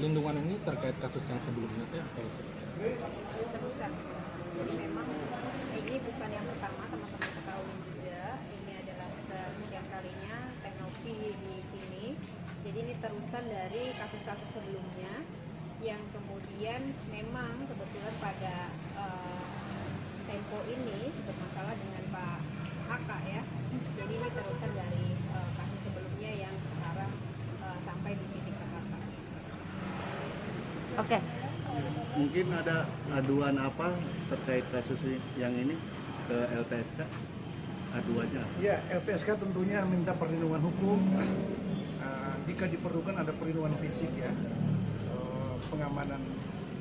perlindungan ini terkait kasus yang sebelumnya atau Terusan. Jadi memang ini bukan yang pertama, teman-teman ketahui juga. Ini adalah sekian kalinya Teknopi di sini. Jadi ini terusan dari kasus-kasus sebelumnya yang kemudian memang kebetulan pada tempo ini bermasalah dengan Pak HK ya. Jadi ini terusan dari kasus sebelumnya yang sekarang sampai di titik terbatas. Oke. Mungkin ada aduan apa terkait kasus yang ini ke LPSK? Aduannya apa? Ya, LPSK tentunya minta perlindungan hukum. Jika diperlukan ada perlindungan fisik ya, pengamanan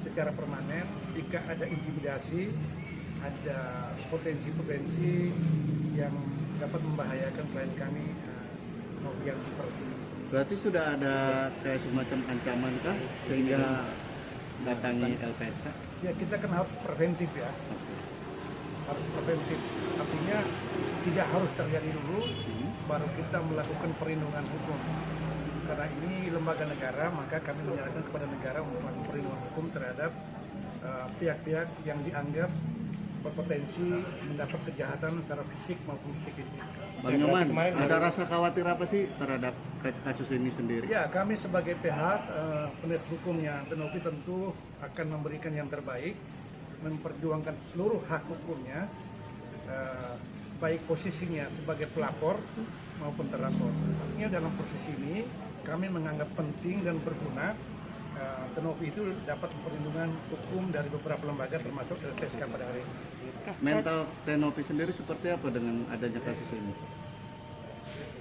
secara permanen. Jika ada intimidasi, ada potensi-potensi yang dapat membahayakan klien kami, yang seperti ini. Berarti sudah ada kayak semacam ancaman kah sehingga datangi LPSK? Ya, kita kan harus preventif ya. Harus preventif. Artinya tidak harus terjadi dulu, baru kita melakukan perlindungan hukum. Karena ini lembaga negara, maka kami menyerahkan kepada negara untuk melakukan perlindungan hukum terhadap pihak-pihak yang dianggap berpotensi mendapat kejahatan secara fisik maupun psikis. Bang Nyoman, ada rasa khawatir apa sih terhadap kasus ini sendiri? Ya, kami sebagai pihak penasihat hukumnya Teknopi tentu akan memberikan yang terbaik, memperjuangkan seluruh hak hukumnya, baik posisinya sebagai pelapor maupun terlapor. Artinya dalam posisi ini kami menganggap penting dan berguna Teknopi itu dapat perlindungan hukum dari beberapa lembaga termasuk LPSK pada hari ini. Mental Teknopi sendiri seperti apa dengan adanya kasus ini?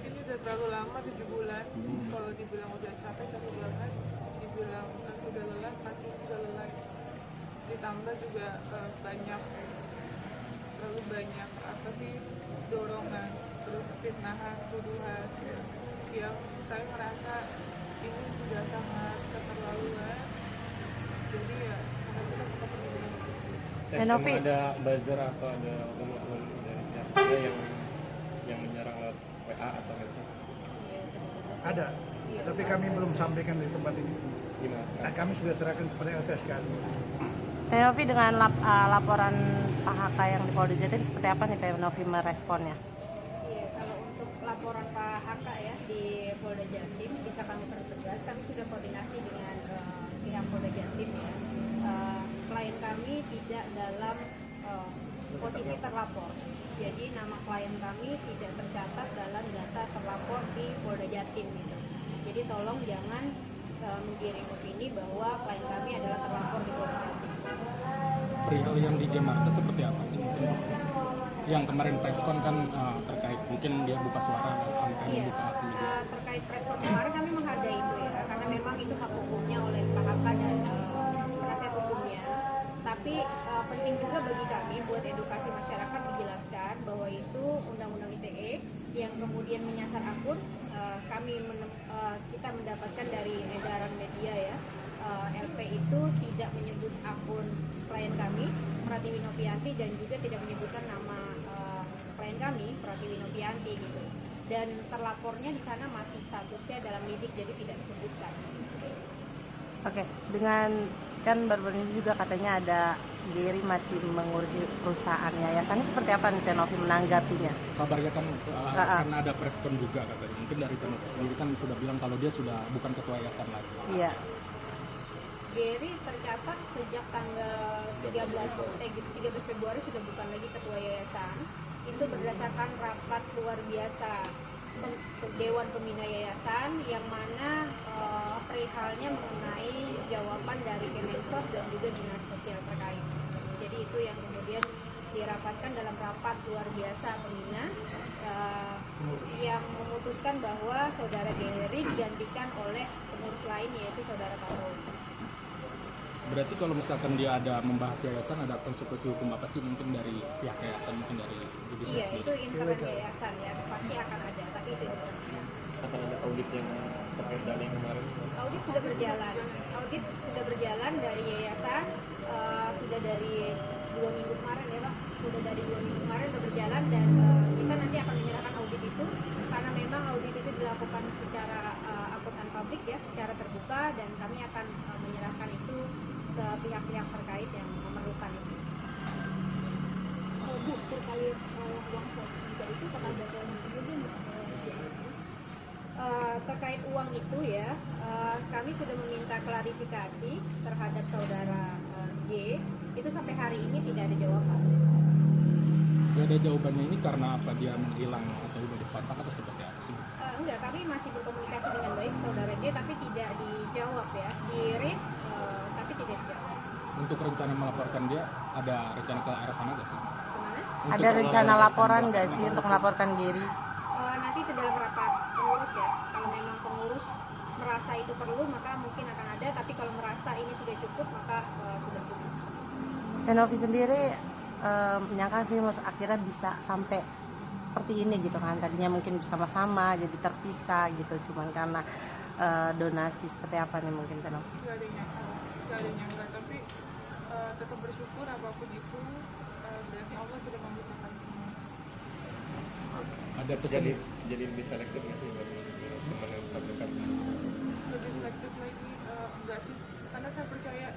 Ini udah terlalu lama, 7 bulan. Kalau dibilang udah capek banget, dibilang sudah lelah, pasti sudah lelah. Ditambah juga terlalu banyak apa sih, dorongan, terus fitnahan, tuduhan. Yang saya merasa ini sudah sangat keterlaluan. Jadi ya, kita tetap perlindungan. Novi, ada buzzer atau ada oknum dari pihak saya yang menyerang lewat WA atau gitu? Ada, tapi kami belum sampaikan di tempat ini. Gimana? Nah, kami sudah serahkan kepada LPSK. Novi dengan laporan Pak HK yang di Polda Jatim seperti apa nih Novi meresponnya? Iya, kalau untuk laporan Pak HK ya di Polda Jatim bisa kami pertegas, kami sudah koordinasi dengan pihak Polda Jatim ya. Klien kami tidak dalam posisi terlapor, jadi nama klien kami tidak tercatat dalam data terlapor di Polda Jatim gitu. Jadi tolong jangan menggiring opini bahwa klien kami adalah terlapor di Polda Jatim. Perihal yang di Jakarta seperti apa sih mungkin? Yang kemarin preskon kan terkait mungkin dia buka suara angkanya Iya, buka akun gitu. terkait preskon kemarin kami menghargai itu ya, karena memang itu hak hukumnya oleh Pak HK dan penasihat hukumnya. Tapi penting juga bagi kami buat edukasi masyarakat dijelaskan bahwa itu Undang-Undang ITE yang kemudian menyasar akun. Kita mendapatkan dari edaran media ya, LP itu tidak menyebut akun klien kami Pratiwi Novianti dan juga tidak menyebutkan nama klien kami Pratiwi Novianti gitu. Dan terlapornya di sana masih statusnya dalam lidik, jadi tidak disebutkan. Oke, dengan kan baru-baru ini juga katanya ada Giri masih mengurusi perusahaan yayasannya, seperti apa nih Novi menanggapinya? Kabarnya kan karena ada preskon juga katanya. Mungkin dari Teknopi sendiri kan sudah bilang kalau dia sudah bukan ketua yayasan lagi. Iya. Gary tercatat sejak tanggal 13 Februari sudah bukan lagi ketua yayasan. Itu berdasarkan rapat luar biasa Dewan Pembina Yayasan yang mana perihalnya mengenai jawaban dari Kemensos dan juga Dinas Sosial terkait. Jadi itu yang kemudian dirapatkan dalam rapat luar biasa pembina yang memutuskan bahwa saudara Gary digantikan oleh pengurus lain yaitu saudara Karol. Berarti kalau misalkan dia ada membahas yayasan, ada konsekuensi hukum apa sih mungkin dari pihak yayasan, mungkin dari judisial Iya, sendiri? itu internal yayasan ya, pasti akan ada, tapi itu internal. Akan ada audit yang terkait dana yang kemarin? Audit sudah berjalan dari yayasan, sudah dari 2 minggu kemarin ya Pak, sudah dari 2 minggu kemarin sudah berjalan dan kita nanti akan menyerahkan audit itu karena memang audit itu dilakukan secara akuntan publik ya secara terbuka, dan kami akan menyerahkan itu ke pihak-pihak terkait yang memerlukan itu. Bu, terkait uang sertifikat itu kepada Terkait uang itu ya, kami sudah meminta klarifikasi terhadap saudara G. Itu sampai hari ini tidak ada jawaban. Gak ada jawabannya ini karena apa, dia menghilang atau udah dikontak atau seperti apa sih? Enggak, kami masih berkomunikasi dengan baik saudara G, tapi tidak dijawab ya. Di read, tapi tidak dijawab. Untuk rencana melaporkan dia, ada rencana ke arah sana gak sih? Kemana? Untuk Ada rencana melaporkan laporan dia. nggak sih untuk melaporkan Gary? Nanti itu dalam rapat pengurus ya. Kalau memang pengurus merasa itu perlu, maka mungkin akan ada. Tapi kalau merasa ini sudah cukup, maka sudah cukup. Tenovi sendiri menyangka sih mas akhirnya bisa sampai seperti ini gitu kan, tadinya mungkin bersama-sama jadi terpisah gitu, cuman karena donasi seperti apa nih mungkin Tenovi? Gak ada yang nyangka, tapi tetap bersyukur apapun itu, berarti Allah sudah membukakan semua. Ada pesan jadi lebih selektif nggak sih dari teman yang terdekat? Lebih selektif lagi, enggak sih, karena saya percaya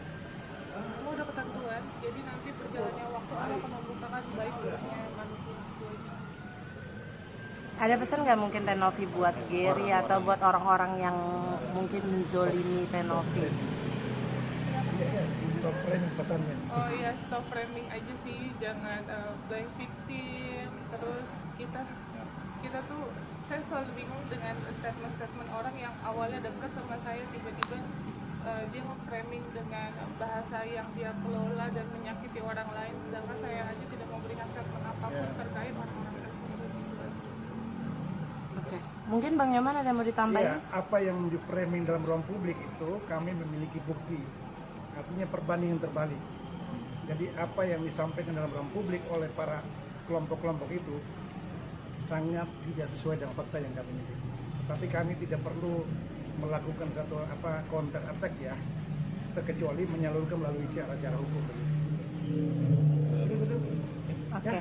semua udah ketentuan, jadi nanti perjalannya waktu Allah akan membukakan baik buruknya manusia itu aja. Ada pesan nggak mungkin Tenovi buat Gary atau buat orang-orang yang mungkin menzolimi Tenovi? Stop framing pesannya. Oh iya, stop framing aja sih, jangan blame victim. Terus kita tuh, saya selalu bingung dengan statement-statement orang yang awalnya dekat sama saya, tiba-tiba dia nge-framing dengan bahasa yang dia kelola dan menyakiti orang lain, sedangkan saya aja tidak memberikan statement apapun terkait orang-orang tersebut. Oke, mungkin Bang Nyoman ada yang mau ditambahin? Ya, apa yang di framing dalam ruang publik itu kami memiliki bukti, artinya perbandingan terbalik. Jadi apa yang disampaikan dalam ruang publik oleh para kelompok-kelompok itu sangat tidak sesuai dengan fakta yang kami miliki. Tapi kami tidak perlu melakukan satu counter attack ya, terkecuali menyalurkan melalui cara-cara hukum. Oke.